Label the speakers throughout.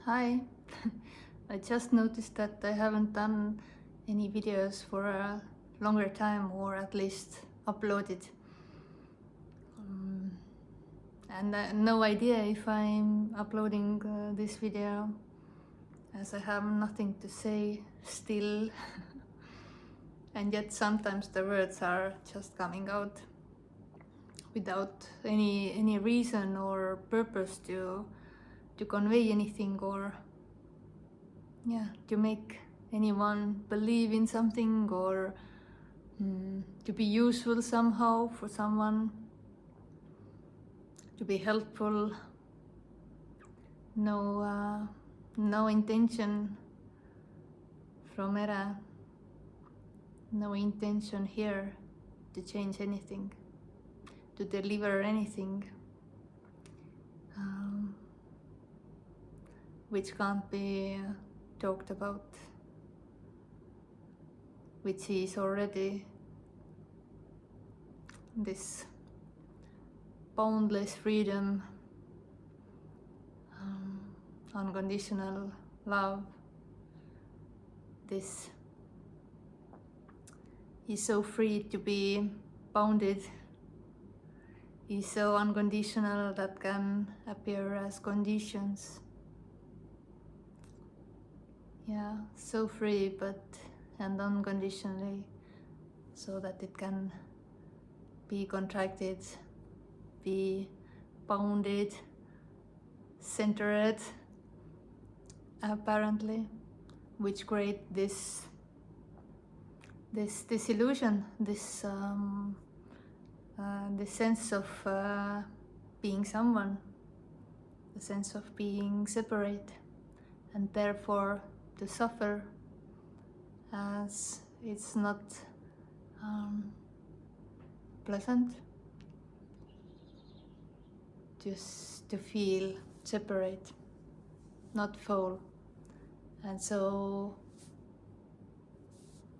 Speaker 1: Hi, I just noticed that I haven't done any videos for a longer time, or at least uploaded. And no idea if I'm uploading this video, as I have nothing to say still. And yet sometimes the words are just coming out without any reason or purpose to convey anything, or to make anyone believe in something, or to be useful somehow for someone, to be helpful. No intention from Era, no intention here to change anything, to deliver anything which can't be talked about, which is already this boundless freedom, unconditional love. This is so free to be bounded, is so unconditional that can appear as conditions. So free and unconditionally, so that it can be contracted, be bounded, centered, apparently, which create this illusion, this sense of being someone, the sense of being separate, and therefore to suffer, as it's not pleasant just to feel separate, not full. And so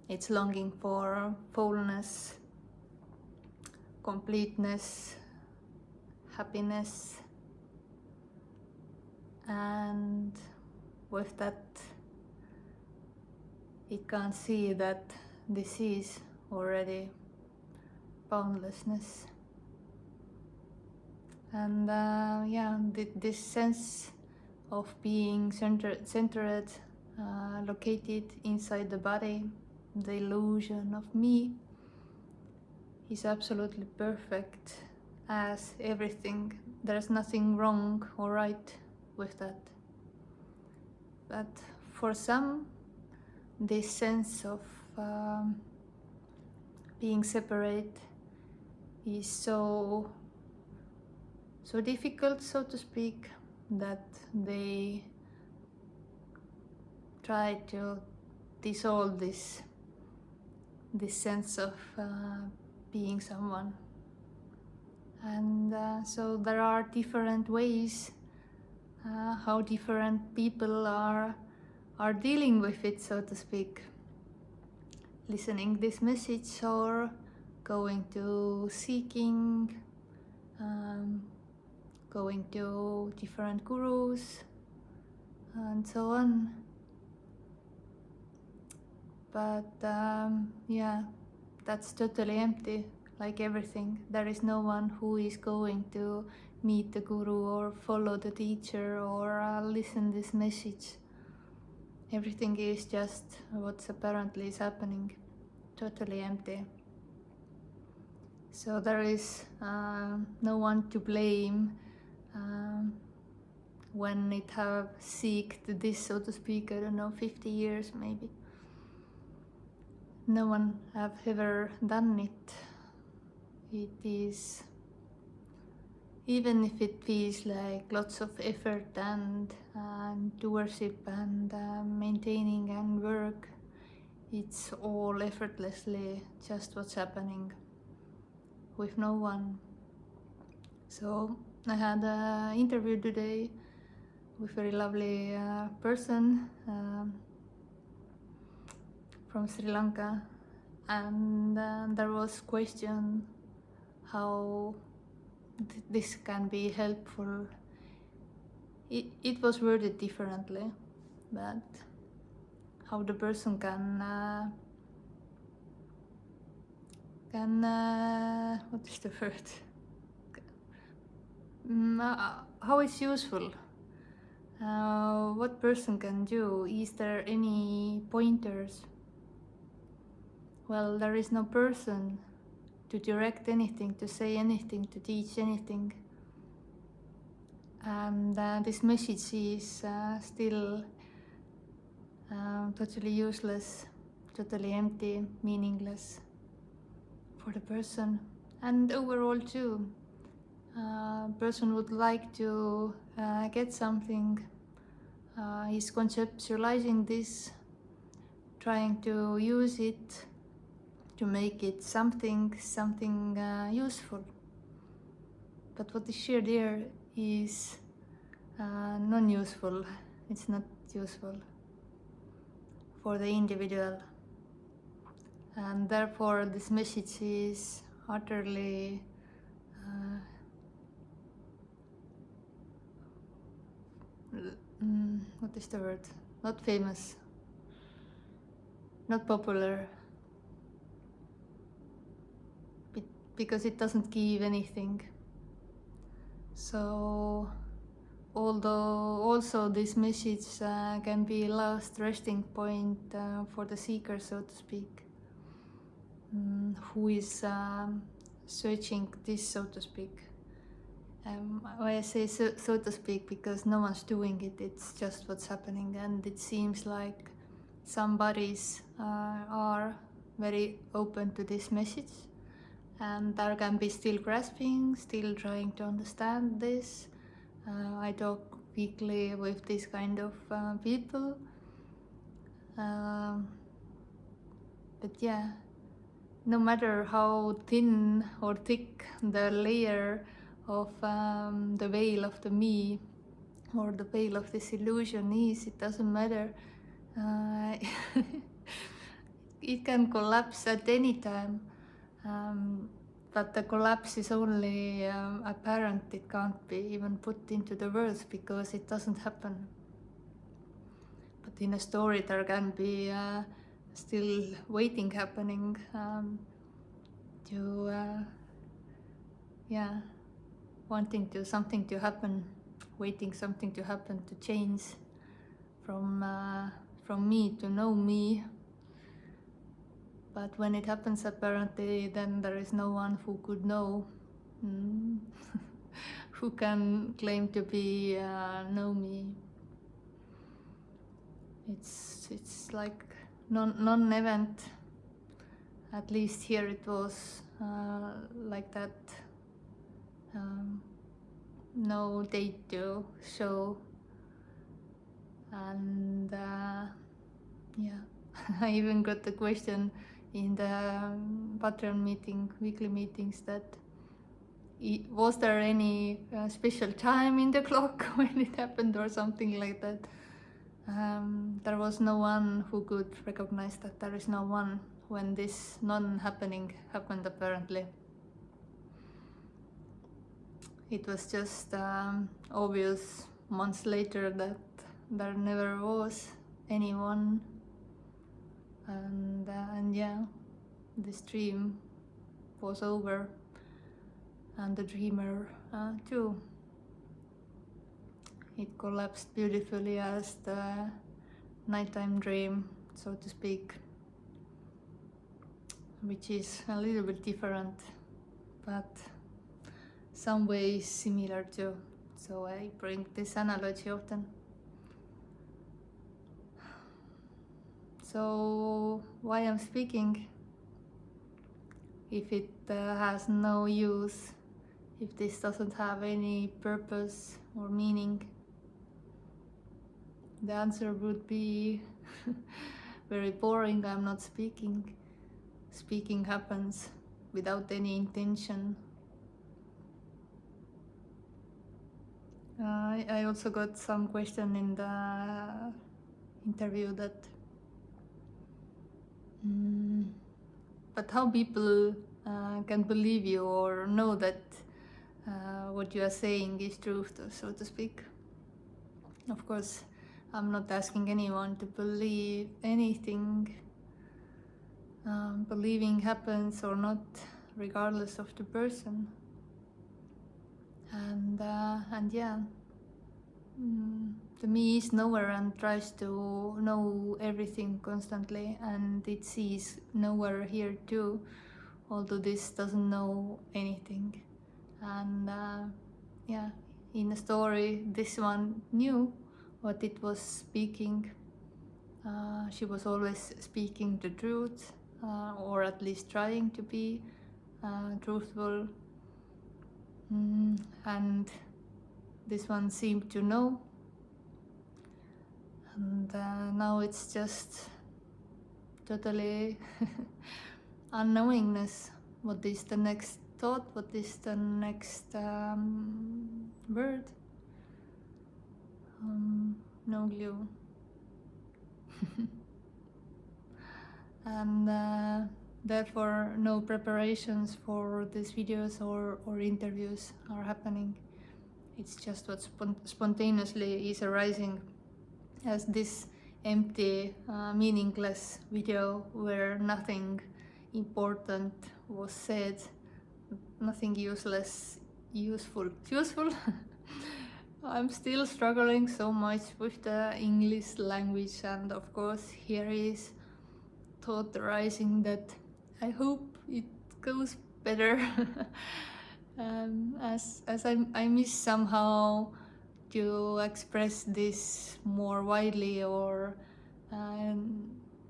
Speaker 1: it's longing for fullness, completeness, happiness, and with that it can't see that this is already boundlessness. And this sense of being centered, located inside the body, the illusion of me, is absolutely perfect as everything. There's nothing wrong or right with that. But for some, this sense of being separate is so difficult, so to speak, that they try to dissolve this sense of being someone. And so there are different ways how different people are dealing with it, so to speak. Listening this message, or going to seeking, going to different gurus, and so on. But that's totally empty, like everything. There is no one who is going to meet the guru or follow the teacher or listen this message. Everything is just what's apparently is happening, totally empty. So there is no one to blame when it have seeked this, so to speak, 50 years maybe. No one have ever done it. It is, even if it feels like lots of effort and doership and maintaining and work, it's all effortlessly just what's happening with no one. So I had an interview today with a very lovely person from Sri Lanka, and there was question how this can be helpful it was worded differently, but how the person can what is the word? How it's useful. What person can do? Is there any pointers? Well, there is no person to direct anything, to say anything, to teach anything. And this message is still totally useless, totally empty, meaningless for the person. And overall too, person would like to get something, is conceptualizing this, trying to use it to make it something useful. But what is shared here is non-useful. It's not useful for the individual, and therefore this message is utterly what is the word? Not famous, not popular, because it doesn't give anything. So although also this message can be last resting point for the seeker, so to speak, who is searching this, so to speak. Why I say so to speak, because no one's doing it, it's just what's happening, and it seems like some bodies are very open to this message, and there can be still grasping, still trying to understand this. I talk weekly with this kind of people, but yeah, no matter how thin or thick the layer of the veil of the me or the veil of this illusion is, it doesn't matter. It can collapse at any time, but the collapse is only apparent. It can't be even put into the words because it doesn't happen. But in a story there can be still waiting happening to wanting to something to happen, waiting something to happen, to change from me to know me. But when it happens, apparently, then there is no one who could know, who can claim to be know me. It's like non-event. At least here it was like that. No date to show, and yeah, I even got the question in the Patreon meeting, weekly meetings, that was there any special time in the clock when it happened or something like that. There was no one who could recognize that. There is no one when this non-happening happened, apparently. It was just obvious months later that there never was anyone, and yeah, this dream was over, and the dreamer too. It collapsed beautifully as the nighttime dream, so to speak, which is a little bit different, but some ways similar too. So I bring this analogy often. So why I'm speaking? If it has no use, if this doesn't have any purpose or meaning, the answer would be very boring. I'm not speaking. Speaking happens without any intention. I also got some question in the interview that but how people can believe you or know that what you are saying is truth, so to speak. Of course, I'm not asking anyone to believe anything. Believing happens or not, regardless of the person. And yeah, the me is knower and tries to know everything constantly, and it sees knower here too, although this doesn't know anything. And yeah, in the story, this one knew what it was speaking. She was always speaking the truth, or at least trying to be truthful. And this one seemed to know. And now it's just totally unknowingness. What is the next thought? What is the next word? No clue. And therefore no preparations for these videos or interviews are happening. It's just what spontaneously is arising as this empty, meaningless video where nothing important was said, nothing useful. I'm still struggling so much with the English language, and of course here is thought arising that I hope it goes better. As I miss somehow to express this more widely, or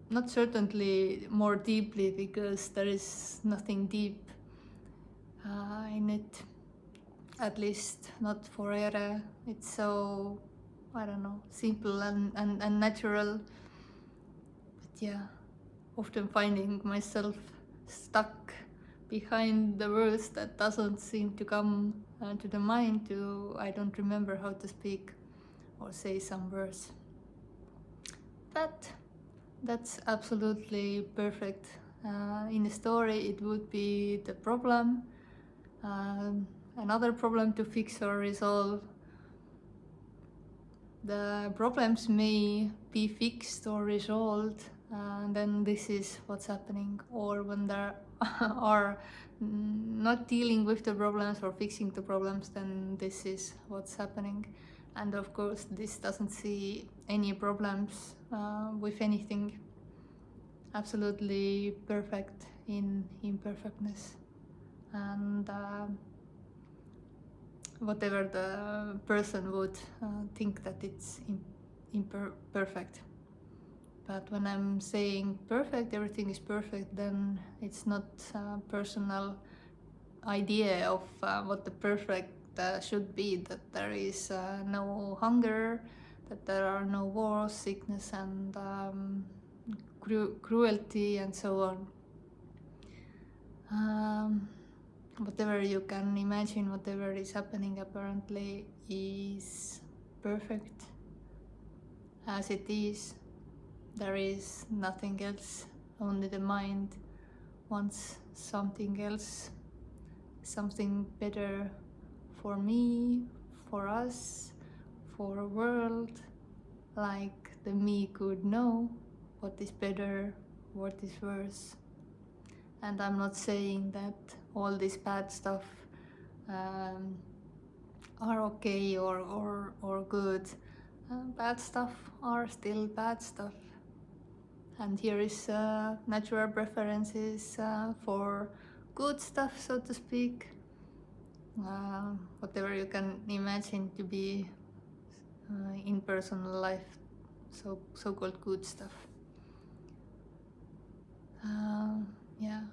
Speaker 1: not certainly more deeply, because there is nothing deep in it, at least not for Ere. It's so, I don't know, simple and natural. But yeah, often finding myself stuck behind the words that doesn't seem to come to the mind. I don't remember how to speak or say some words. But that's absolutely perfect. In the story it would be the problem, another problem to fix or resolve. The problems may be fixed or resolved, and then this is what's happening. Or when there are not dealing with the problems or fixing the problems, then this is what's happening. And of course this doesn't see any problems with anything. Absolutely perfect in imperfectness. And whatever the person would think that it's imperfect. But when I'm saying perfect, everything is perfect, then it's not a personal idea of what the perfect should be, that there is no hunger, that there are no wars, sickness, and cruelty, and so on. Whatever you can imagine, whatever is happening apparently is perfect as it is. There is nothing else, only the mind wants something else, something better for me, for us, for a world. Like the me could know what is better, what is worse. And I'm not saying that all this bad stuff are okay or good. Bad stuff are still bad stuff. And here is natural preferences for good stuff, so to speak. Whatever you can imagine to be in personal life, so-called good stuff. Yeah.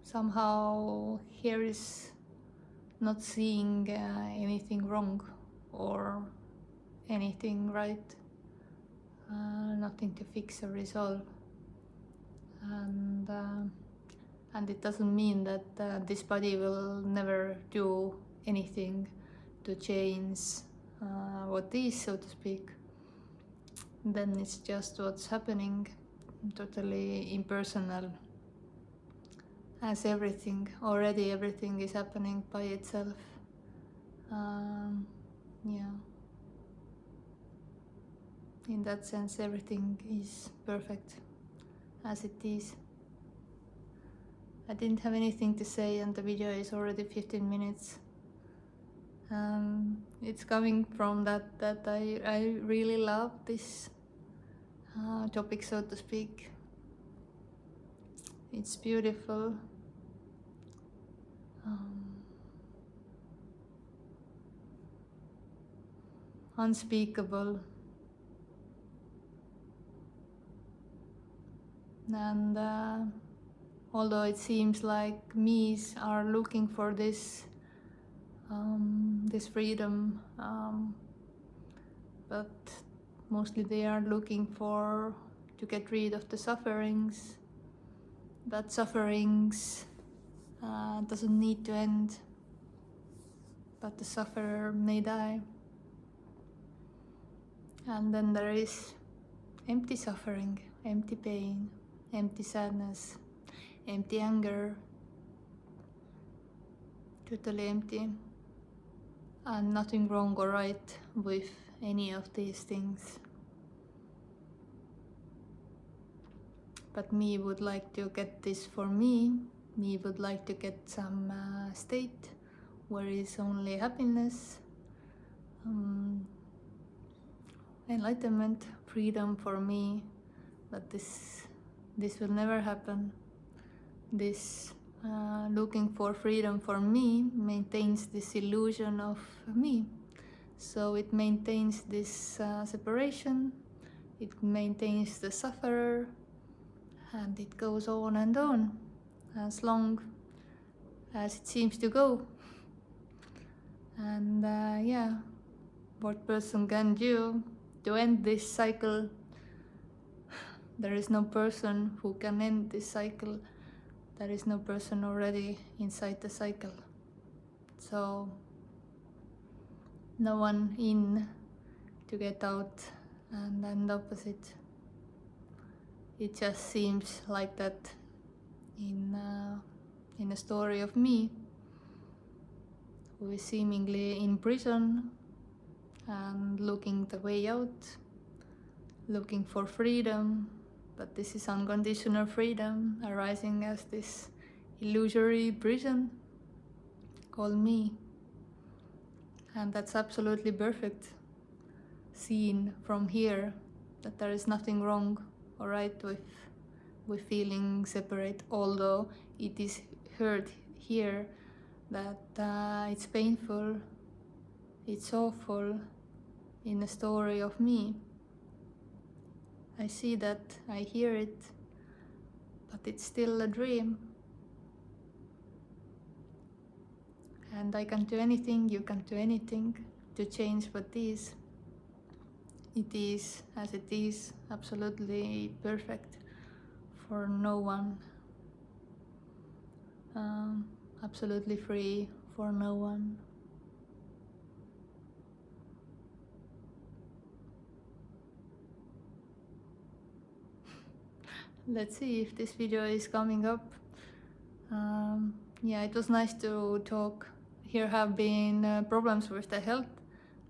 Speaker 1: Somehow here is not seeing anything wrong or anything right, nothing to fix or resolve. And it doesn't mean that this body will never do anything to change what is, so to speak. Then it's just what's happening, totally impersonal. as everything, already everything is happening by itself. Yeah. In that sense, everything is perfect as it is. I didn't have anything to say and the video is already 15 minutes. It's coming from that I really love this topic, so to speak. It's beautiful. Unspeakable. And although it seems like me's are looking for this freedom, but mostly they are looking to get rid of the sufferings. But sufferings doesn't need to end, but the sufferer may die. And then there is empty suffering, empty pain, empty sadness, empty anger, totally empty, and nothing wrong or right with any of these things. But me would like to get this for me. Me would like to get some state where is only happiness, enlightenment, freedom for me. But this will never happen. This looking for freedom for me maintains this illusion of me. So it maintains this separation, it maintains the sufferer, and it goes on and on as long as it seems to go. And yeah, what person can do to end this cycle? There is no person who can end this cycle. There is no person already inside the cycle. So no one in to get out, and opposite. It just seems like that in a story of me, who is seemingly in prison and looking the way out, looking for freedom. But this is unconditional freedom arising as this illusory prison called me. And that's absolutely perfect, seen from here, that there is nothing wrong or right with feeling separate, although it is heard here that it's painful, it's awful in the story of me. I see that, I hear it, but it's still a dream. And I can do anything, you can do anything to change what is. It is as it is, absolutely perfect for no one. Absolutely free for no one. Let's see if this video is coming up. Yeah, it was nice to talk. Here have been problems with the health,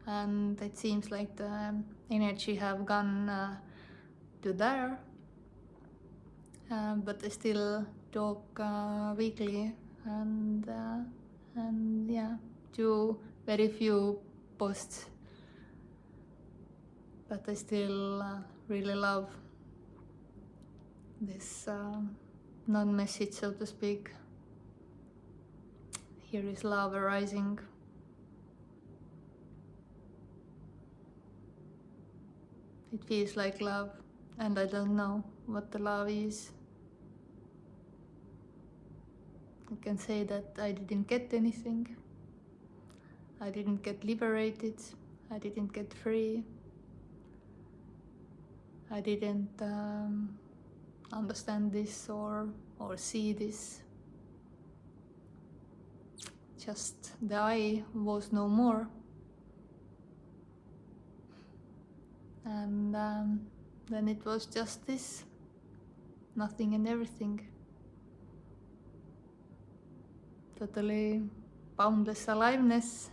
Speaker 1: and it seems like the energy have gone to there. But I still talk weekly, and yeah, do very few posts. But I still really love this non-message, so to speak. Here is love arising. It feels like love, and I don't know what the love is. I can say that I didn't get anything. I didn't get liberated. I didn't get free. I didn't understand this or see this. Just the I was no more. And then it was just this, nothing and everything. totally boundless aliveness,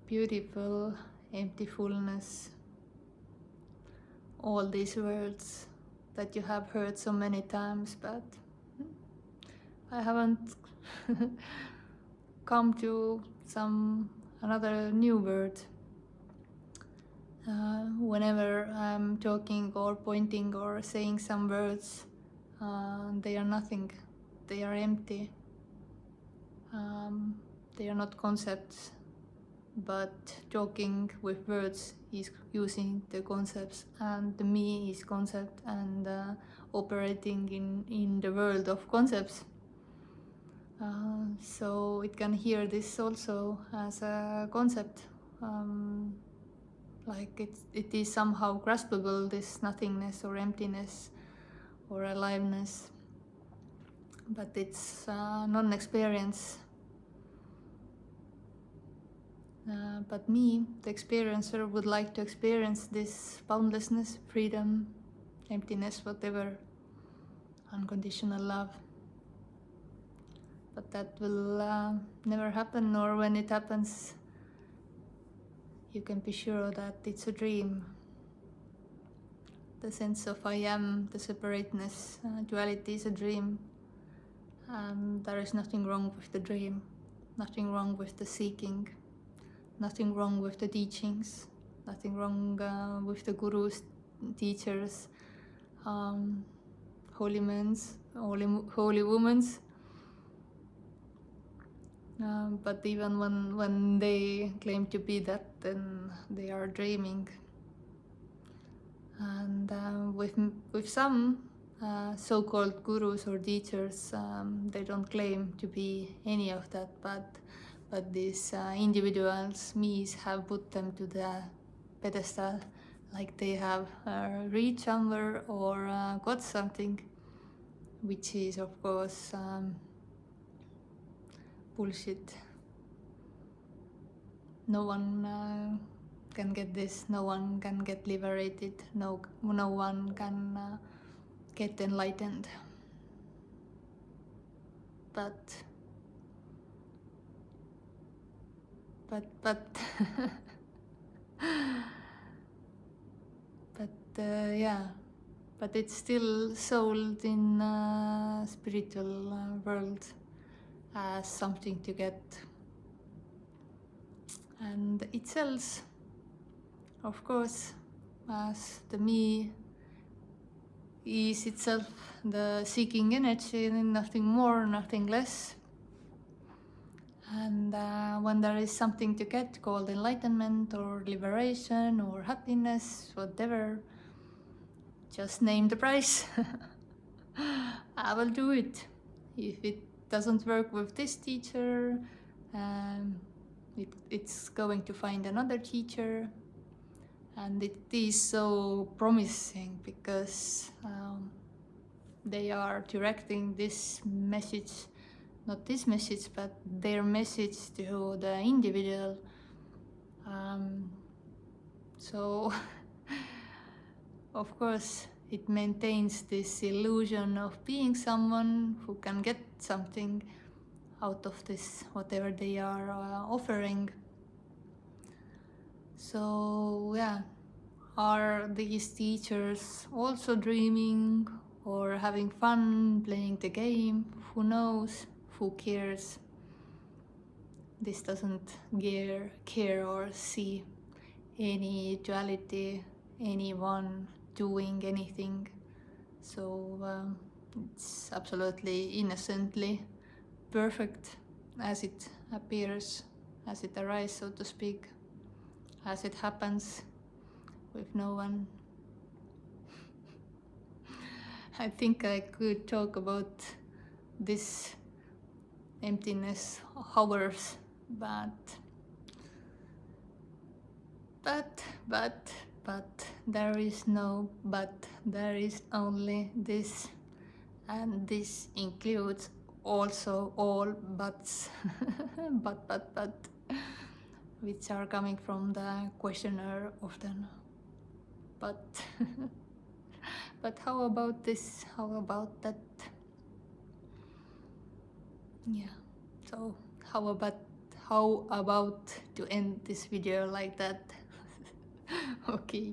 Speaker 1: beautiful empty fullness. All these words that you have heard so many times, but I haven't come to another new word. Whenever I'm talking or pointing or saying some words, they are nothing, they are empty. They are not concepts, but talking with words is using the concepts, and the me is concept, and operating in the world of concepts. So it can hear this also as a concept, like it is somehow graspable, this nothingness or emptiness or aliveness, but it's non-experience. But me, the experiencer, would like to experience this boundlessness, freedom, emptiness, whatever, unconditional love. But that will never happen, or when it happens, you can be sure that it's a dream. The sense of I am, the separateness, duality is a dream. And there is nothing wrong with the dream, nothing wrong with the seeking, nothing wrong with the teachings, nothing wrong with the gurus, teachers, holy men, holy women. But even when they claim to be that, then they are dreaming. And with some so-called gurus or teachers, they don't claim to be any of that, but these individuals, me's, have put them to the pedestal, like they have reached somewhere or got something, which is of course bullshit. No one can get this, no one can get liberated, no one can get enlightened. But yeah, but it's still sold in spiritual world as something to get, and it sells, of course, as the me is itself the seeking energy, and nothing more, nothing less. And when there is something to get called enlightenment or liberation or happiness, whatever, just name the price. I will do it. If it doesn't work with this teacher, it's going to find another teacher. And it is so promising because they are directing this message, not this message, but their message to the individual. So, of course, it maintains this illusion of being someone who can get something out of this, whatever they are offering. So, yeah, are these teachers also dreaming or having fun playing the game? Who knows? Who cares? This doesn't care or see any duality, anyone doing anything. So it's absolutely innocently perfect as it appears, as it arises, so to speak, as it happens, with no one. I think I could talk about this emptiness hours, but there is no but, there is only this, and this includes also all buts. but which are coming from the questioner often. But but how about this, how about that? Yeah. So how about to end this video like that? Okay.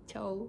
Speaker 1: Ciao.